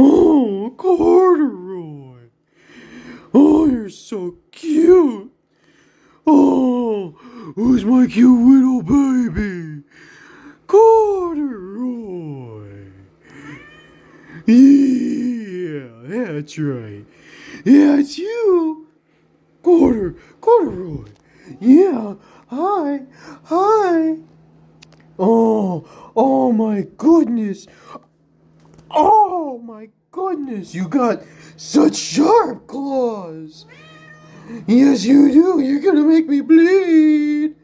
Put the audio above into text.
Oh, Corduroy. Oh, you're so cute. Oh, who's my cute little baby? Corduroy. Yeah, that's right. Yeah, it's you. Corduroy. Yeah, hi, hi. Oh my goodness. Oh my goodness, you got such sharp claws. Yes, you do. You're gonna make me bleed.